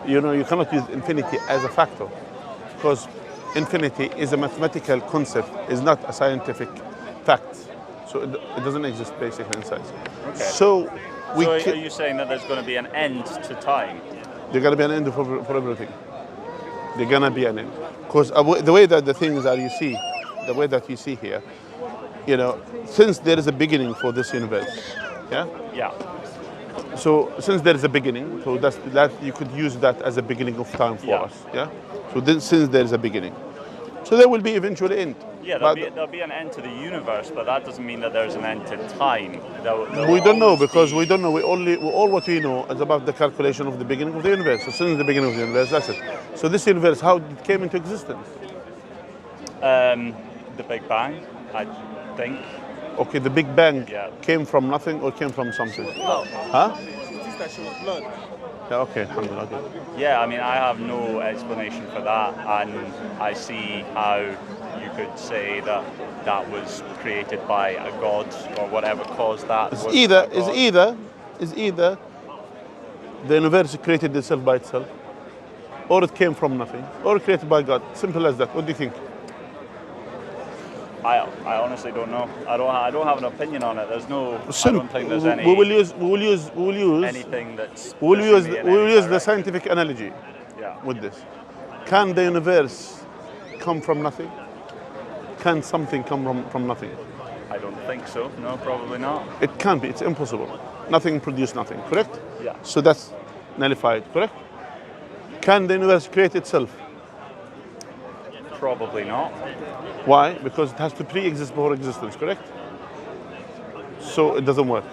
you cannot use infinity as a factor, because infinity is a mathematical concept, is not a scientific fact. So it doesn't exist basically in science. Okay. So are you saying that there's going to be an end to time? there's going to be an end for everything. There's going to be an end. Because the way that the things are, the way that you see here, since there is a beginning for this universe, yeah? Yeah. So since there is a beginning, so that you could use that as a beginning of time for us, yeah? So then, since there is a beginning, so there will be eventually end. Yeah, there'll be an end to the universe, but that doesn't mean that there's an end to time. We don't know, because we don't know. All what we know is about the calculation of the beginning of the universe. So since the beginning of the universe, that's it. So this universe, how it came into existence? The Big Bang, I think. Okay, the Big Bang came from nothing or came from something? Well, huh? That she was blood. Yeah, okay, alhamdulillah. Okay. Yeah, I mean, I have no explanation for that, and I see how you could say that that was created by a god or whatever caused that. It's either the universe created itself by itself, or it came from nothing, or created by God. Simple as that. What do you think? I honestly don't know. I don't have an opinion on it. There's no. I don't think there's any. We will use anything that's. We will use the scientific analogy. Yeah. With this, can the universe come from nothing? Can something come from nothing? I don't think so. No, probably not. It can't be. It's impossible. Nothing produces nothing. Correct? Yeah. So that's nullified. Correct? Can the universe create itself? Probably not. Why? Because it has to pre-exist before existence, correct? So it doesn't work.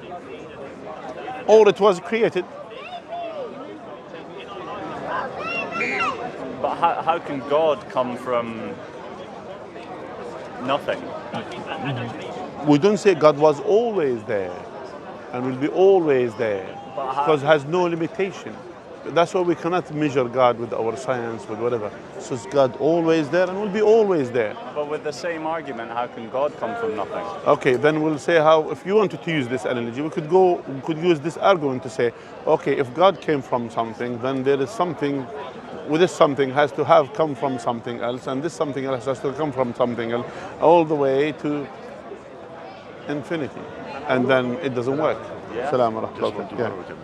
Or it was created. But how can God come from nothing? We don't say God was always there and will be always there, because it has no limitation. That's why we cannot measure God with our science, with whatever. So is God always there and will be always there? But with the same argument, how can God come from nothing? Okay, then we'll say how, if you wanted to use this analogy, we could use this argument to say, okay, if God came from something, then there is something, with this something has to have come from something else, and this something else has to come from something else, all the way to infinity. And then it doesn't work. Yeah. Salam alaikum.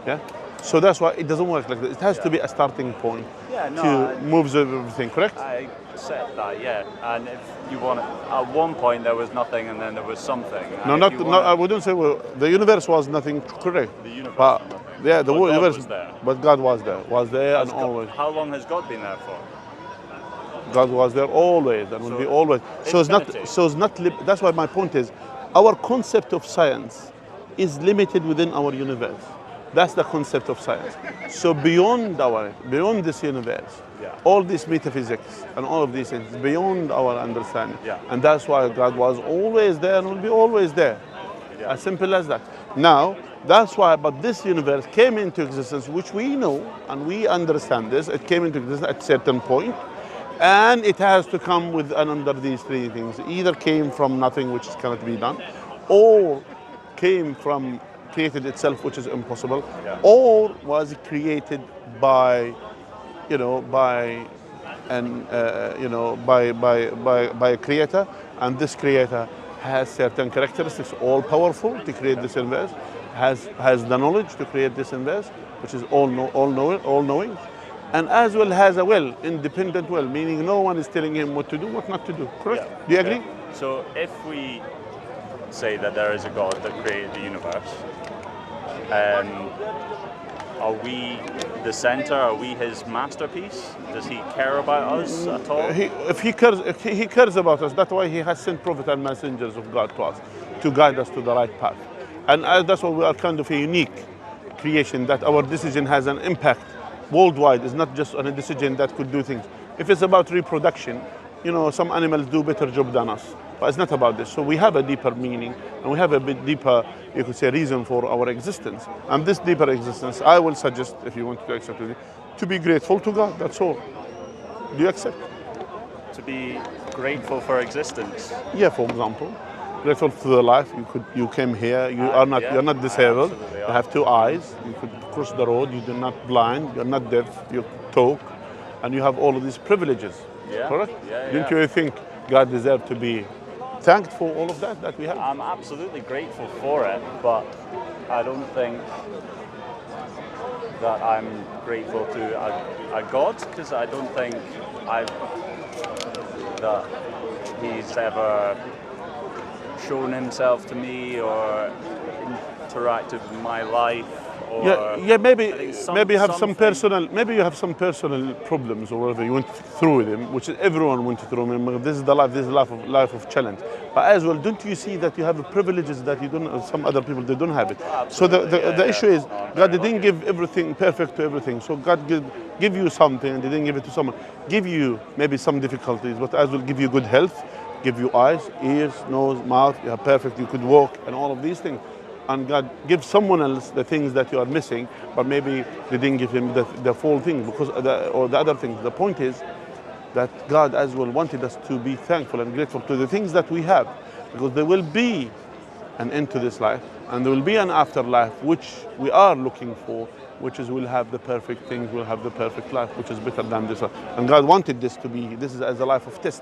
Yeah. So that's why it doesn't work like this. It has to be a starting point to move everything, correct? I accept that, yeah. And if you want it, at one point there was nothing and then there was something. No, I wouldn't say the universe was nothing, correct. The universe. But, yeah, the but universe was there. But God was there and always. How long has God been there for? God was there always and will be always. So it's not. That's why my point is, our concept of science is limited within our universe. That's the concept of science. So beyond this universe, all this metaphysics and all of these things, beyond our understanding. Yeah. And that's why God was always there and will be always there. Yeah. As simple as that. Now, that's why, but this universe came into existence, which we know and we understand this. It came into existence at a certain point, and it has to come with and under these three things. Either came from nothing, which cannot be done, or created itself, which is impossible, or was created by a creator, and this creator has certain characteristics, all powerful to create this universe, has the knowledge to create this universe, which is all knowing, and as well has a will, independent will, meaning no one is telling him what to do, what not to do. Correct? Yeah. Do you agree? So if we say that there is a God that created the universe, are we the center? Are we his masterpiece? Does he care about us at all? If he cares about us, that's why he has sent prophets and messengers of God to us, to guide us to the right path. And that's why we are kind of a unique creation, that our decision has an impact worldwide. It's not just a decision that could do things. If it's about reproduction, some animals do better job than us. But it's not about this. So we have a deeper meaning, and we have a bit deeper, you could say, reason for our existence. And this deeper existence, I will suggest, if you want to accept it, to be grateful to God. That's all. Do you accept? To be grateful for existence. Yeah, for example. grateful for the life. You came here. You're not disabled. absolutely You are. have two eyes. You could cross the road. You're not blind. You're not deaf. You talk, and you have all of these privileges. Yeah. Correct? Yeah, Don't yeah. you think God deserves to be thanked for all of that we have? I'm absolutely grateful for it, but I don't think that I'm grateful to a God, because I don't think that He's ever shown Himself to me or interacted with my life. Or Yeah, maybe I think maybe you have some something- personal problems or whatever you went through them, which everyone went through. I mean, this is the life of challenge. But as well, don't you see that you have privileges that you don't? Some other people they don't have it. So the issue is God didn't give everything perfect to everything. So God give you something and He didn't give it to someone. Give you maybe some difficulties, but as well give you good health, give you eyes, ears, nose, mouth. You are perfect. You could walk and all of these things. And God gives someone else the things that you are missing, but maybe they didn't give him the full thing or the other thing. The point is that God as well wanted us to be thankful and grateful to the things that we have, because there will be an end to this life, and there will be an afterlife which we are looking for, which is we'll have the perfect things, we'll have the perfect life, which is better than this life. And God wanted this is as a life of test.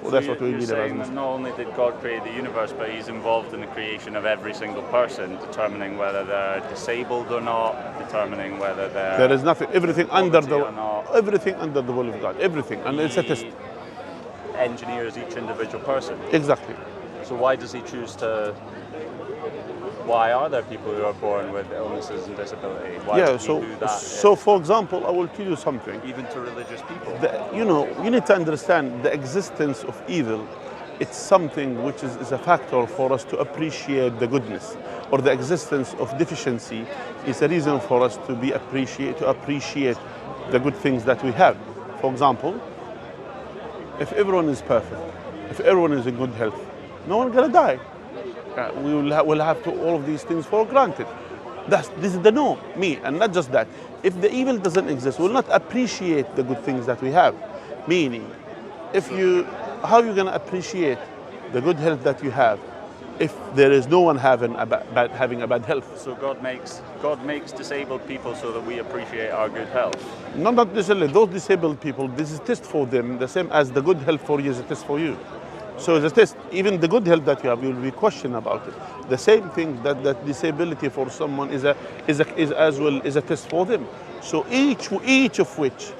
Well, that's what we You're believe saying as that not only did God create the universe, but He's involved in the creation of every single person, determining whether they're disabled or not, determining whether they're There is nothing, everything under the or not. will of God, everything, and it's a test. Engineers each individual person. Exactly. So why does He choose to? Why are there people who are born with illnesses and disability? Why Yeah. did He do that? So for example, I will tell you something. Even to religious people. You need to understand the existence of evil. It's something which is a factor for us to appreciate the goodness, or the existence of deficiency is a reason for us to appreciate the good things that we have. For example, if everyone is perfect, if everyone is in good health, no one gonna die. We'll have to all of these things for granted. This is the norm, and not just that. If the evil doesn't exist, we'll not appreciate the good things that we have. Meaning, how are you going to appreciate the good health that you have if there is no one having a bad health? So God makes disabled people so that we appreciate our good health. Not necessarily those disabled people. This is a test for them, the same as the good health for you is a test for you. So it's a test. Even the good health that you have, you will be questioned about it. The same thing that disability for someone is as well a test for them. So each of which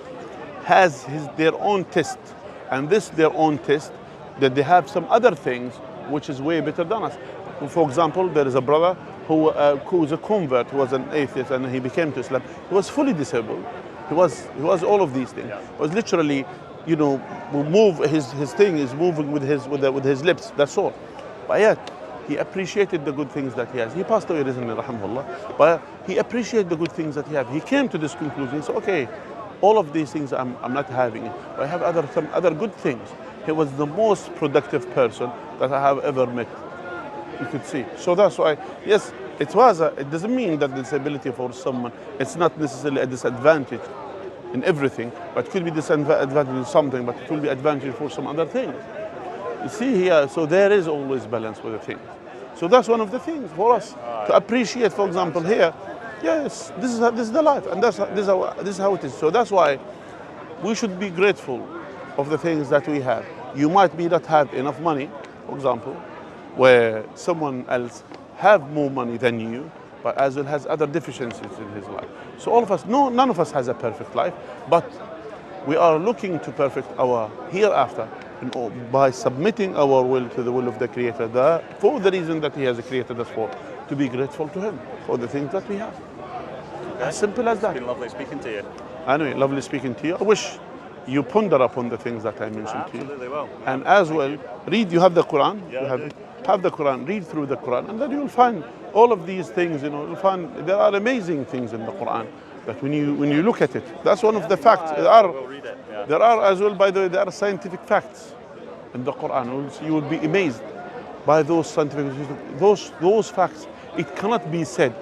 has their own test, and their own test that they have some other things which is way better than us. For example, there is a brother who was a convert, who was an atheist, and he became to Islam. He was fully disabled. He was all of these things. He was literally, his thing is moving with his lips. That's all. But yet, he appreciated the good things that he has. He passed away recently, rahimahullah. But he appreciated the good things that he has. He came to this conclusion. So, okay, all of these things I'm not having it, but I have some other good things. He was the most productive person that I have ever met. You could see. So that's why, yes, it doesn't mean that disability for someone, it's not necessarily a disadvantage in everything, but it could be disadvantage in something, but it will be advantage for some other things. You see here, so there is always balance with the things. So that's one of the things for us to appreciate. For example, here, yes, this is the life, and this is how it is. So that's why we should be grateful of the things that we have. You might not have enough money, for example, where someone else have more money than you, but as well has other deficiencies in his life. So all of us, none of us has a perfect life, but we are looking to perfect our hereafter by submitting our will to the will of the Creator, for the reason that He has created us for, to be grateful to Him for the things that we have. Okay. As simple as that. It's been lovely speaking to you. Anyway, lovely speaking to you. I wish you ponder upon the things that I mentioned to you. Absolutely will. And as well, you have the Quran. Yeah, have the Quran, read through the Quran, and then you'll find all of these things, you'll find there are amazing things in the Quran that when you look at it, that's one of the facts. There are as well, by the way, there are scientific facts in the Quran. You will be amazed by those scientific, those facts. It cannot be said.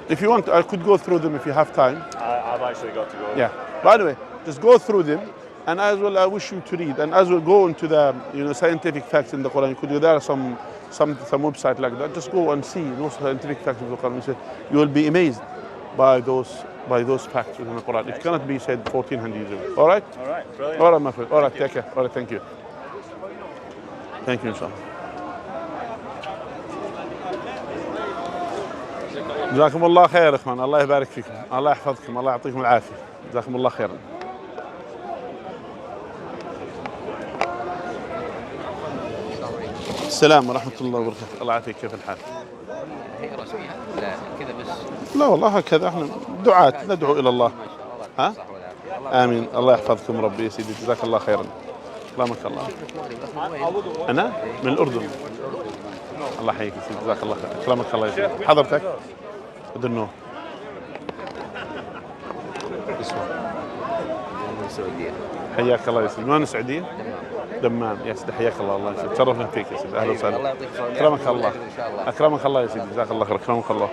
If you want, I could go through them if you have time. I've actually got to go. Yeah. By the way, just go through them, And as well, I wish you to read, and as well go into the scientific facts in the Quran. You could go there some website like that. Just go and see scientific facts of the Quran. You will be amazed by those facts within the Quran. It cannot be said 1400 years ago. All right? All right, brilliant. All right, my friend. All right, take care. All right, thank you. Thank you, inshallah. جزاكم الله خير اخوان، الله يبارك فيكم، الله يحفظكم، الله يعطيكم العافيه، جزاكم الله خيرا. السلام ورحمه الله وبركاته، الله يعافيك، كيف الحال؟ هيئة رسمية؟ لا كذا بس. لا والله هكذا احنا دعاة ندعو الى الله. ها؟ امين، الله يحفظكم ربي يا سيدي، جزاك الله خيرا. سلامك الله. انا من الاردن. الله يحييك يا سيدي، جزاك الله خير. سلامك الله يا سيدي. حضرتك؟ بدنا من السعودية. حياك الله يا سيدي. وين السعودية؟ دمام يا سيدي، حياك الله، الله يسعدك، تشرفنا فيك يا سيدي، اهلا وسهلا. الله يعطيك العافية. اكرمك الله. ان شاء الله. اكرمك الله يا سيدي، جزاك الله خير، اكرمك الله.